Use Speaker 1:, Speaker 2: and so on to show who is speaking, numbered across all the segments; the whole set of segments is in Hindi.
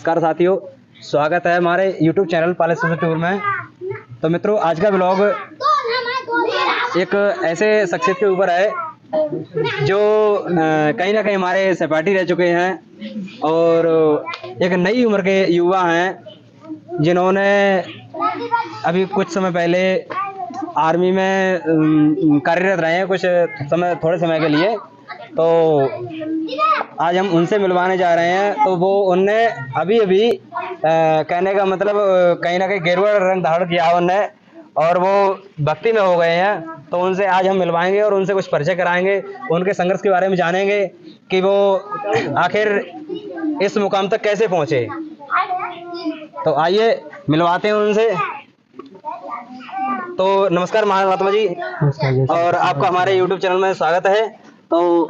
Speaker 1: नमस्कार साथियों, स्वागत है हमारे YouTube चैनल पाले टूर में। तो मित्रों, आज का ब्लॉग एक ऐसे शख्सियत के ऊपर है जो कहीं ना कहीं हमारे सहपाठी रह चुके हैं और एक नई उम्र के युवा हैं जिन्होंने अभी कुछ समय पहले आर्मी में कार्यरत रहे हैं थोड़े समय के लिए। तो आज हम उनसे मिलवाने जा रहे हैं। तो वो उनने अभी कहने का मतलब कहीं ना कहीं गेरुआ रंग धारण किया उनने और वो भक्ति में हो गए हैं। तो उनसे आज हम मिलवाएंगे और उनसे कुछ परिचय कराएंगे, उनके संघर्ष के बारे में जानेंगे कि वो आखिर इस मुकाम तक कैसे पहुंचे। तो आइए मिलवाते हैं उनसे। तो नमस्कार महात्मा जी, और आपका हमारे YouTube चैनल में स्वागत है। तो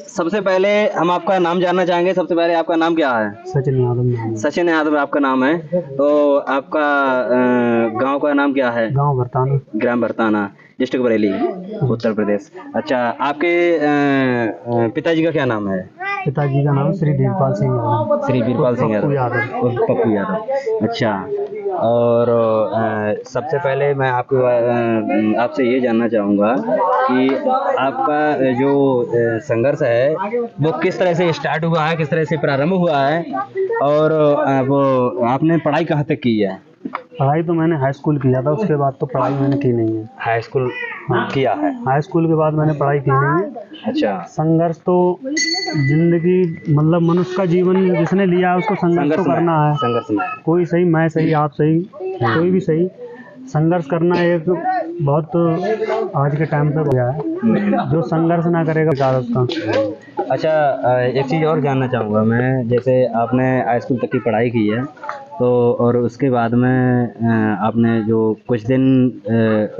Speaker 1: सबसे पहले हम आपका नाम जानना चाहेंगे। सबसे पहले आपका नाम क्या है?
Speaker 2: सचिन यादव।
Speaker 1: सचिन यादव आपका नाम है। तो आपका गांव का नाम क्या है?
Speaker 2: गांव भरताना,
Speaker 1: ग्राम भरताना, डिस्ट्रिक्ट बरेली, उत्तर प्रदेश। अच्छा, आपके पिताजी का क्या नाम है?
Speaker 2: पिताजी का नाम श्री वीरपाल सिंह यादव।
Speaker 1: श्री वीरपाल सिंह यादव और पप्पू यादव। अच्छा, और सबसे पहले मैं आपसे ये जानना चाहूँगा कि आपका जो संघर्ष है वो किस तरह से स्टार्ट हुआ है, किस तरह से प्रारंभ हुआ है, और वो आपने पढ़ाई कहाँ तक की है?
Speaker 2: पढ़ाई तो मैंने हाई स्कूल किया था, उसके बाद तो पढ़ाई मैंने की नहीं है।
Speaker 1: हाई स्कूल किया है?
Speaker 2: हाई स्कूल के बाद मैंने पढ़ाई की नहीं है।
Speaker 1: अच्छा।
Speaker 2: संघर्ष तो जिंदगी मतलब मनुष्य का जीवन जिसने लिया है उसको संघर्ष तो करना है। संघर्ष में कोई सही, मैं सही, आप सही, कोई भी सही, संघर्ष करना एक बहुत आज के टाइम पे हो गया है। जो संघर्ष ना करेगा बेकार उसका।
Speaker 1: अच्छा, एक चीज़ और जानना चाहूँगा मैं, जैसे आपने हाई स्कूल तक की पढ़ाई की है तो और उसके बाद में आपने जो कुछ दिन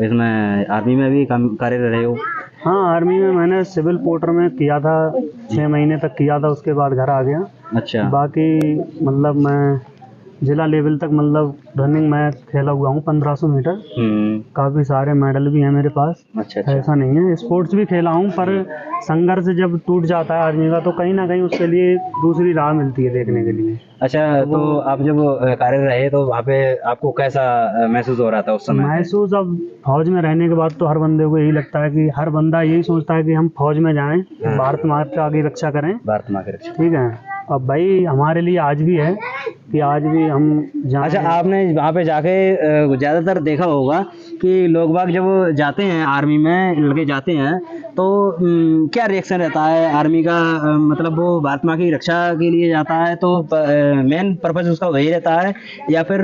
Speaker 1: इसमें आर्मी में भी कार्यरत रहे हो?
Speaker 2: हाँ, आर्मी में मैंने सिविल पोर्टर में किया था, 6 महीने तक किया था, उसके बाद घर आ गया।
Speaker 1: अच्छा।
Speaker 2: बाकी मतलब मैं जिला लेवल तक मतलब रनिंग में खेला हुआ हूँ, 1500 मीटर। काफ़ी सारे मेडल भी हैं मेरे पास।
Speaker 1: अच्छा।
Speaker 2: ऐसा नहीं है, स्पोर्ट्स भी खेला हूँ, पर संघर्ष जब टूट जाता है आदमी का तो कहीं ना कहीं उसके लिए दूसरी राह मिलती है देखने के लिए।
Speaker 1: अच्छा, तो आप जब कार्य रहे तो वहाँ पे आपको कैसा महसूस हो रहा था उस समय?
Speaker 2: महसूस अब फौज में रहने के बाद तो हर बंदे को यही लगता है कि हर बंदा यही सोचता है कि हम फौज में जाएं, भारत माता की रक्षा करें।
Speaker 1: भारत माता की रक्षा,
Speaker 2: ठीक है। अब भाई हमारे लिए आज भी है कि आज भी हम जाएं।
Speaker 1: अच्छा, आपने वहाँ पे जाके ज़्यादातर देखा होगा कि लोग बाग जब जाते हैं आर्मी में, लड़के जाते हैं तो क्या रिएक्शन रहता है आर्मी का? मतलब वो भारत माँ की रक्षा के लिए जाता है तो मेन पर्पस उसका वही रहता है या फिर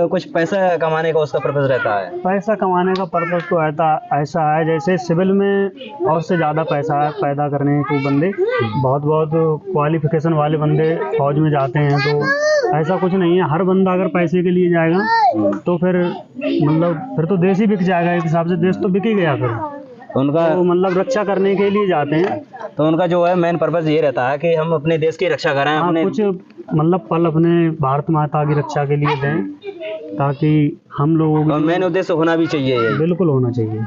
Speaker 1: कुछ पैसा कमाने का उसका पर्पस रहता है?
Speaker 2: पैसा कमाने का पर्पस तो ऐसा है जैसे सिविल में और से ज़्यादा पैसा पैदा करने को बंदे बहुत क्वालिफिकेशन वाले बंदे फौज में जाते हैं। तो ऐसा कुछ नहीं है, हर बंदा अगर पैसे के लिए जाएगा तो फिर तो देश ही बिक जाएगा। एक हिसाब से देश तो बिक ही गया। फिर
Speaker 1: उनका
Speaker 2: तो मतलब रक्षा करने के लिए जाते हैं।
Speaker 1: तो उनका जो है मेन पर्पस ये रहता है कि हम अपने देश की रक्षा करें।
Speaker 2: हाँ, कुछ मतलब पल अपने भारत माता की रक्षा के लिए दें ताकि हम लोगों को
Speaker 1: मेन उद्देश्य होना भी चाहिए ये।
Speaker 2: बिल्कुल होना चाहिए।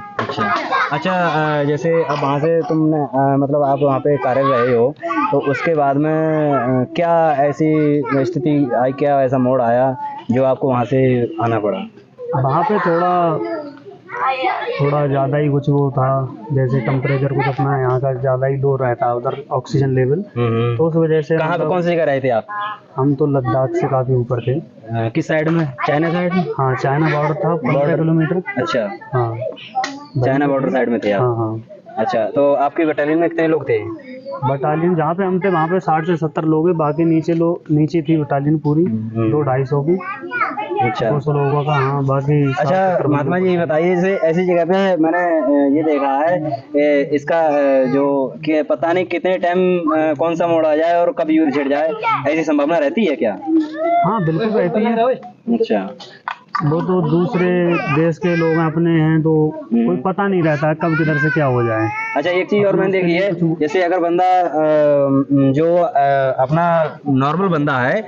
Speaker 1: अच्छा, जैसे अब वहाँ से तुमने मतलब आप वहाँ पे कार्य रहे हो तो उसके बाद में क्या ऐसी स्थिति आई, क्या ऐसा मोड़ आया जो आपको वहाँ से आना पड़ा?
Speaker 2: वहाँ पे थोड़ा ज़्यादा ही कुछ वो था, जैसे टेम्परेचर कुछ अपना यहाँ का ज़्यादा ही लो रहता है उधर, ऑक्सीजन लेवल। तो उस वजह से
Speaker 1: कहाँ पे, कौन सी जगह रहे थे आप?
Speaker 2: हम तो लद्दाख से काफ़ी ऊपर थे।
Speaker 1: किस साइड में? China side?
Speaker 2: हाँ, चाइना बॉर्डर था, 15 किलोमीटर।
Speaker 1: अच्छा।
Speaker 2: हाँ,
Speaker 1: चाइना बॉर्डर साइड में थे आप?
Speaker 2: हाँ।
Speaker 1: अच्छा, तो आपकी बटालियन में कितने लोग थे?
Speaker 2: बटालियन जहाँ पे हम थे वहाँ पे 60 से 70 लोग हैं। बाकी नीचे थी बटालियन पूरी 200-250 की।
Speaker 1: अच्छा,
Speaker 2: 200 लोगों का। हाँ, बाकी।
Speaker 1: अच्छा महात्मा जी बताइए, जैसे ऐसी जगह पे मैंने ये देखा है इसका जो कि पता नहीं कितने टाइम कौन सा मोड़ आ जाए और कब युद्ध छिड़ जाए, ऐसी संभावना रहती है क्या?
Speaker 2: हाँ, बिल्कुल रहती है।
Speaker 1: अच्छा,
Speaker 2: वो तो दूसरे देश के लोग अपने हैं तो कोई पता नहीं रहता कब किधर से क्या हो जाए।
Speaker 1: अच्छा, एक चीज़ और मैंने देखी है, जैसे अगर बंदा जो अपना नॉर्मल बंदा है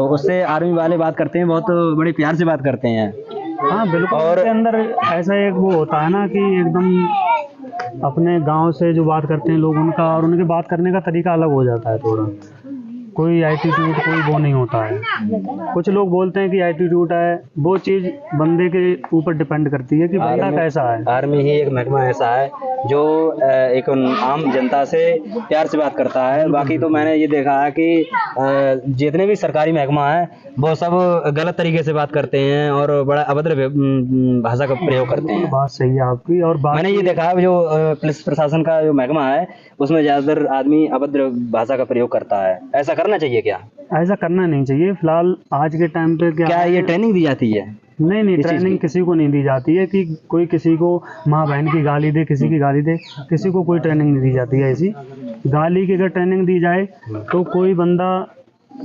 Speaker 1: उससे आर्मी वाले बात करते हैं, बहुत बड़े प्यार से बात करते हैं।
Speaker 2: हाँ, बिल्कुल। और उसके अंदर ऐसा एक वो होता है ना कि एकदम अपने गांव से जो बात करते हैं लोग, उनका और उनके बात करने का तरीका अलग हो जाता है थोड़ा। कोई एटीट्यूड कोई वो नहीं होता है। कुछ लोग बोलते हैं कि एटीट्यूड है, वो चीज़ बंदे के ऊपर डिपेंड करती है कि बंदा कैसा है।
Speaker 1: आर्मी ही एक महकमा ऐसा है जो एक आम जनता से प्यार से बात करता है। बाकी तो मैंने ये देखा है कि जितने भी सरकारी महकमा है वो सब गलत तरीके से बात करते हैं और बड़ा अभद्र भाषा का प्रयोग करते हैं।
Speaker 2: बात सही है आपकी। और
Speaker 1: मैंने ये देखा है जो पुलिस प्रशासन का जो महकमा है उसमें ज्यादातर आदमी अभद्र भाषा का प्रयोग करता है। ऐसा करना चाहिए क्या?
Speaker 2: ऐसा करना नहीं चाहिए। फिलहाल आज के टाइम पे क्या
Speaker 1: ये ट्रेनिंग दी जाती है?
Speaker 2: नहीं, ट्रेनिंग किसी को नहीं दी जाती है कि कोई किसी को माँ बहन की गाली दे, किसी की गाली दे, किसी को कोई ट्रेनिंग नहीं दी जाती है ऐसी। गाली की अगर ट्रेनिंग दी जाए तो कोई बंदा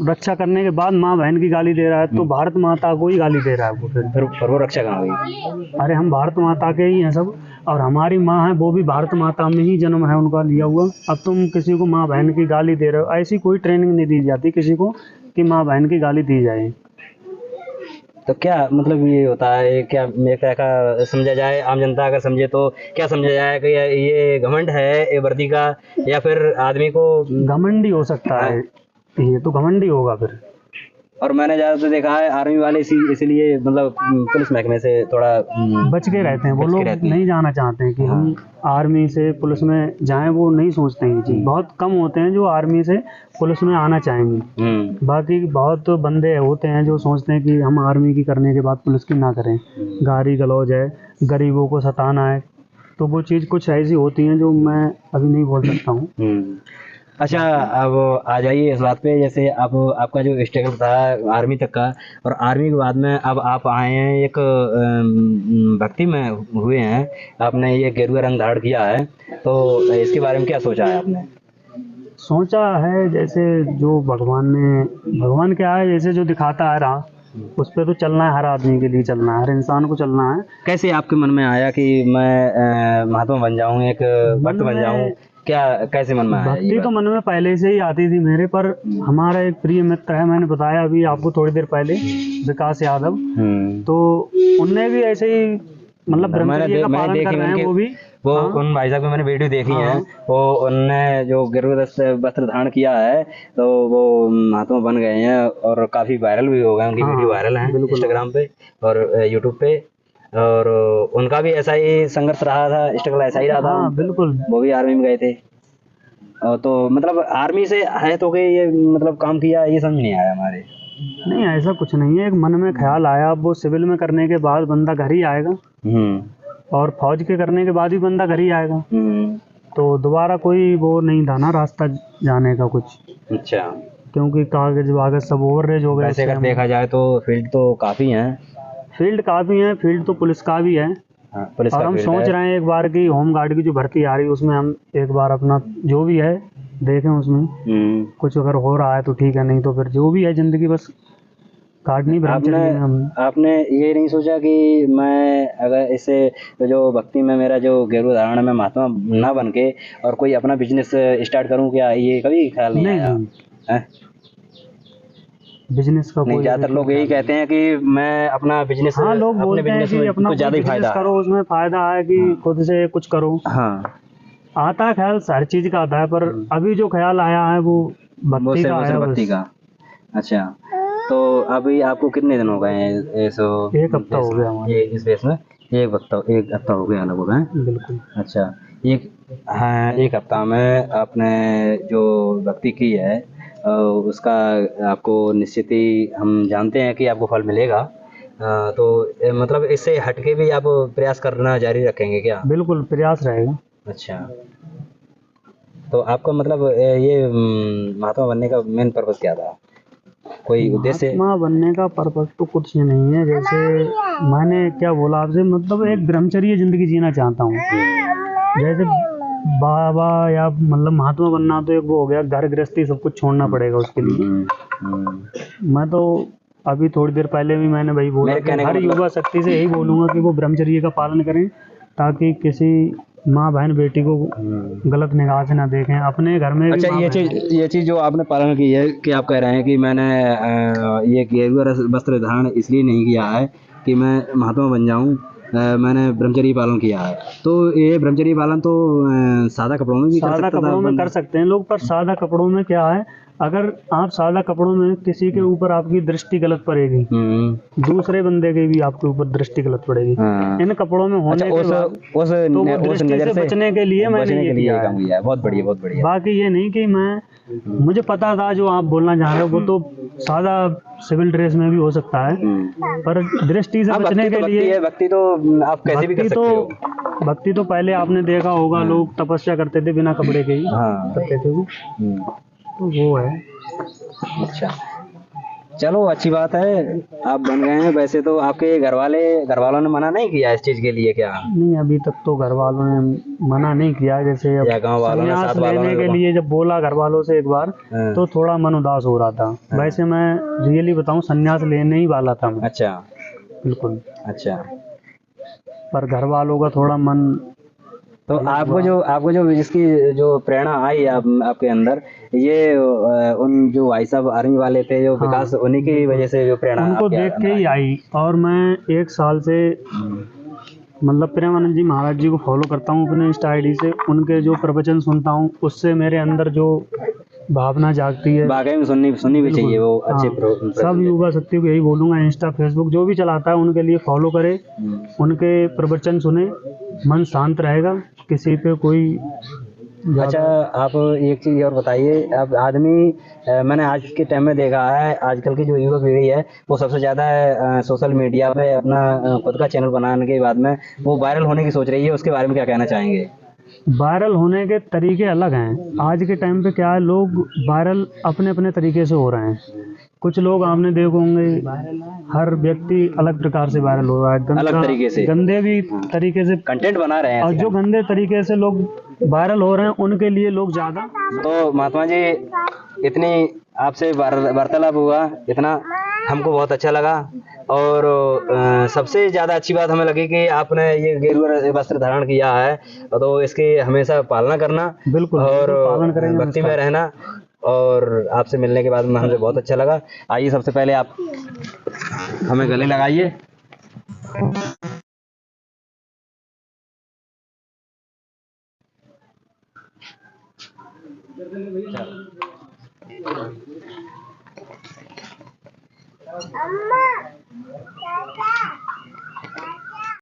Speaker 2: रक्षा करने के बाद माँ बहन की गाली दे रहा है तो भारत माता को ही गाली दे रहा है वो।
Speaker 1: फिर वो रक्षा कहाँ हुई?
Speaker 2: अरे हम भारत माता के ही हैं सब, और हमारी माँ है वो भी भारत माता में ही जन्म है उनका लिया हुआ। अब तुम किसी को माँ बहन की गाली दे रहे हो, ऐसी कोई ट्रेनिंग नहीं दी जाती किसी को कि माँ बहन की गाली दी जाए।
Speaker 1: तो क्या मतलब ये होता है, क्या एक तरह का समझा जाए, आम जनता अगर समझे तो क्या समझा जाए कि ये घमंड है ये वर्दी का, या फिर आदमी को
Speaker 2: घमंड ही हो सकता है, ये तो घमंड ही होगा फिर।
Speaker 1: और मैंने ज़्यादातर देखा है आर्मी वाले इसलिए मतलब पुलिस महकमे से थोड़ा
Speaker 2: बच के रहते हैं। वो लोग नहीं जाना चाहते हैं कि हम आर्मी से पुलिस में जाएं, वो नहीं सोचते हैं ये चीज़। बहुत कम होते हैं जो आर्मी से पुलिस में आना चाहेंगे। बाकी बहुत बंदे होते हैं जो सोचते हैं कि हम आर्मी की करने के बाद पुलिस की ना करें। गाली गलौज है, गरीबों को सताना है, तो वो चीज़ कुछ ऐसी होती हैं जो मैं अभी नहीं बोल सकता हूँ।
Speaker 1: अच्छा, अब आ जाइए इस बात पे, जैसे अब आपका जो स्ट्रगल था आर्मी तक का, और आर्मी के बाद में अब आप आए हैं एक भक्ति में हुए हैं, आपने ये गेरुआ रंग धारण किया है, तो इसके बारे में क्या सोचा है आपने?
Speaker 2: सोचा है जैसे जो भगवान क्या है, जैसे जो दिखाता है राह उस पर तो चलना है, हर आदमी के लिए चलना है, हर इंसान को चलना है।
Speaker 1: कैसे आपके मन में आया कि मैं महात्मा बन जाऊं, एक भक्त बन जाऊं? क्या कैसे मन में आया?
Speaker 2: भक्ति तो मन में पहले से ही आती थी मेरे, पर हमारा एक प्रिय मित्र है, मैंने बताया अभी आपको थोड़ी देर पहले, विकास यादव, तो उनने भी ऐसे ही मतलब ब्रह्मचर्य का पालन कर रहे हैं वो
Speaker 1: उन भाई साहब की मैंने वीडियो देखी है, वो उनने जो गेरुआ वस्त्र धारण किया है तो वो महात्मा बन गए हैं और काफी वायरल भी हो गए, उनकी वीडियो वायरल है इंस्टाग्राम पे और यूट्यूब पे, और उनका भी ऐसा ही संघर्ष रहा था, स्ट्रगल ऐसा ही रहा था।
Speaker 2: बिल्कुल,
Speaker 1: वो भी आर्मी में गए थे, तो मतलब आर्मी से है तो ये मतलब काम किया, ये समझ नहीं आया हमारे।
Speaker 2: नहीं, ऐसा कुछ नहीं है, एक मन में ख्याल आया, वो सिविल में करने के बाद बंदा घर ही आएगा और फौज के करने के बाद भी बंदा घर ही आएगा, तो दोबारा कोई वो नहीं था ना रास्ता जाने का कुछ।
Speaker 1: अच्छा,
Speaker 2: क्योंकि कागज वागज सब ओवररेज हो गए।
Speaker 1: वैसे अगर देखा जाए तो फील्ड तो काफ़ी हैं, फील्ड तो पुलिस का भी है। पुलिस
Speaker 2: और हम सोच रहे हैं एक बार की होमगार्ड की जो भर्ती आ रही है उसमें हम एक बार अपना जो भी है देखें, उसमें कुछ अगर हो रहा है तो ठीक है, नहीं तो फिर जो भी है जिंदगी बस काटनी। आपने
Speaker 1: ये नहीं सोचा कि मैं अगर इसे जो भक्ति में मेरा जो गेरुआ धारण में महात्मा ना बन के और कोई अपना बिजनेस स्टार्ट करूं, क्या ये कभी ख्याल नहीं आया?
Speaker 2: बिजनेस का
Speaker 1: नहीं, ज्यादातर लोग यही कहते हैं कि मैं अपना बिजनेस,
Speaker 2: लोग बोलते हैं कि अपना
Speaker 1: ज्यादा ही फायदा
Speaker 2: करो, उसमें फायदा है कि खुद से कुछ करो। आता है ख्याल, हर चीज का आता है, पर अभी जो ख्याल आया है वो भक्ति का।
Speaker 1: अच्छा, तो अभी आपको कितने दिन हो गए हैं?
Speaker 2: एक हफ्ता हो गया हमारे
Speaker 1: इस बेस में। एक हफ्ता हो गया लगभग है।
Speaker 2: बिल्कुल।
Speaker 1: अच्छा, एक हफ्ता में आपने जो भक्ति की है उसका आपको निश्चित ही हम जानते हैं कि आपको फल मिलेगा, तो मतलब इससे हटके भी आप प्रयास करना जारी रखेंगे क्या?
Speaker 2: बिल्कुल, प्रयास रहेगा।
Speaker 1: अच्छा, तो आपका मतलब ये महात्मा बनने का मेन पर्पस क्या था? कोई उद्देश्य?
Speaker 2: महात्मा बनने का पर्पस तो कुछ नहीं है, जैसे मैंने क्या बोला आपसे, मतलब एक ब्रह्मचर्य जिंदगी जीना चाहता हूँ। जैसे बाबा या मतलब महात्मा बनना तो एक वो हो गया, घर गृहस्थी सब कुछ छोड़ना पड़ेगा उसके लिए। मैं तो अभी थोड़ी देर पहले भी मैंने वही बोला, हर युवा शक्ति से यही बोलूँगा कि वो ब्रह्मचर्य का पालन करें, ताकि किसी माँ बहन बेटी को गलत निगाह से ना देखें अपने घर में।
Speaker 1: अच्छा, ये चीज़ जो आपने पालन की है कि आप कह रहे हैं कि मैंने ये गेरुआ वस्त्र धारण इसलिए नहीं किया है कि मैं महात्मा बन जाऊं, मैंने ब्रह्मचर्य पालन किया है, तो ये ब्रह्मचर्य पालन तो सादा कपड़ों में भी
Speaker 2: कर सकते हैं लोग, पर सादा कपड़ों में क्या है, अगर आप सादा कपड़ों में किसी के ऊपर आपकी दृष्टि गलत पड़ेगी, दूसरे बंदे की भी आपके ऊपर दृष्टि गलत पड़ेगी।
Speaker 1: हाँ।
Speaker 2: इन कपड़ों में होने
Speaker 1: अच्छा,
Speaker 2: के बाद तो वो
Speaker 1: उस
Speaker 2: दृष्टि
Speaker 1: नजर
Speaker 2: से
Speaker 1: से
Speaker 2: बचने के लिए मैंने
Speaker 1: बचने
Speaker 2: ये
Speaker 1: के लिए
Speaker 2: किया
Speaker 1: ये काम
Speaker 2: है।
Speaker 1: किया है। बहुत बढ़िया, बहुत बढ़िया।
Speaker 2: बाकी ये नहीं कि मुझे पता था जो आप बोलना चाह रहे हो, वो तो सादा सिविल ड्रेस में भी हो सकता है, पर दृष्टि से
Speaker 1: हाँ,
Speaker 2: बचने
Speaker 1: भक्ति तो
Speaker 2: के
Speaker 1: भक्ति
Speaker 2: लिए
Speaker 1: है, भक्ति तो आप कैसे भी कर सकते हो।
Speaker 2: भक्ति तो पहले आपने देखा होगा, लोग तपस्या करते थे बिना कपड़े के ही
Speaker 1: हाँ।
Speaker 2: करते थे वो, तो वो है।
Speaker 1: अच्छा, चलो अच्छी बात है, आप बन गए हैं। वैसे तो आपके घर वालों ने मना नहीं किया इस चीज के लिए क्या?
Speaker 2: नहीं, अभी तक तो घर वालों ने मना नहीं किया। जैसे अब
Speaker 1: या गांव वालों ने,
Speaker 2: संन्यास
Speaker 1: साथ वालों
Speaker 2: लेने के
Speaker 1: ने?
Speaker 2: लिए जब बोला घर वालों से एक बार,
Speaker 1: हाँ।
Speaker 2: तो थोड़ा मन उदास हो रहा था। वैसे मैं रियली बताऊं, संन्यास लेने ही वाला था मैं,
Speaker 1: अच्छा,
Speaker 2: बिल्कुल,
Speaker 1: अच्छा।
Speaker 2: पर घर वालों का थोड़ा मन
Speaker 1: तो
Speaker 2: अलग
Speaker 1: आपको
Speaker 2: हुआ।
Speaker 1: जो इसकी जो प्रेरणा आई आपके अंदर, ये उन जो भाई साहब आर्मी वाले थे, जो
Speaker 2: हाँ,
Speaker 1: विकास, उन्हीं की वजह से जो प्रेरणा
Speaker 2: उनको
Speaker 1: आपके
Speaker 2: देख के
Speaker 1: अंदर
Speaker 2: ही आई। और मैं 1 साल से मतलब प्रेमानंद जी महाराज जी को फॉलो करता हूँ अपने इंस्टा आईडी से। उनके जो प्रवचन सुनता हूँ, उससे मेरे अंदर जो भावना जागती है,
Speaker 1: वाकई में सुननी भी चाहिए,
Speaker 2: बिल्कुल।
Speaker 1: वो
Speaker 2: हाँ,
Speaker 1: अच्छे
Speaker 2: सब युवा शक्ति को यही बोलूँगा, इंस्टा फेसबुक जो भी चलाता है उनके लिए फॉलो करे, उनके प्रवचन सुने, मन शांत रहेगा, किसी पे कोई
Speaker 1: अच्छा, आप एक चीज़ और बताइए। अब आदमी मैंने आज के टाइम में देखा है, आजकल की जो युवा पीढ़ी है, वो सबसे ज़्यादा सोशल मीडिया पे अपना खुद का चैनल बनाने के बाद में वो वायरल होने की सोच रही है। उसके बारे में क्या कहना चाहेंगे?
Speaker 2: वायरल होने के तरीके अलग हैं। आज के टाइम पे क्या है, लोग वायरल अपने अपने तरीके से हो रहे हैं। कुछ लोग आपने देखे होंगे, हर व्यक्ति अलग प्रकार से वायरल हो रहा है,
Speaker 1: अलग तरीके से
Speaker 2: गंदे भी तरीके से
Speaker 1: कंटेंट बना रहे हैं।
Speaker 2: और जो गंदे तरीके से लोग वायरल हो रहे हैं, उनके लिए लोग ज़्यादा।
Speaker 1: तो महात्मा जी, इतनी आपसे वार्तालाप हुआ, इतना हमको बहुत अच्छा लगा। और सबसे ज़्यादा अच्छी बात हमें लगी कि आपने ये गेरुआ वस्त्र धारण किया है, तो इसकी हमेशा पालना करना,
Speaker 2: बिल्कुल,
Speaker 1: और
Speaker 2: पालन करेंगे
Speaker 1: भक्ति में रहना। और आपसे मिलने के बाद में हमसे बहुत अच्छा लगा। आइए, सबसे पहले आप हमें गले लगाइए। अम्मा।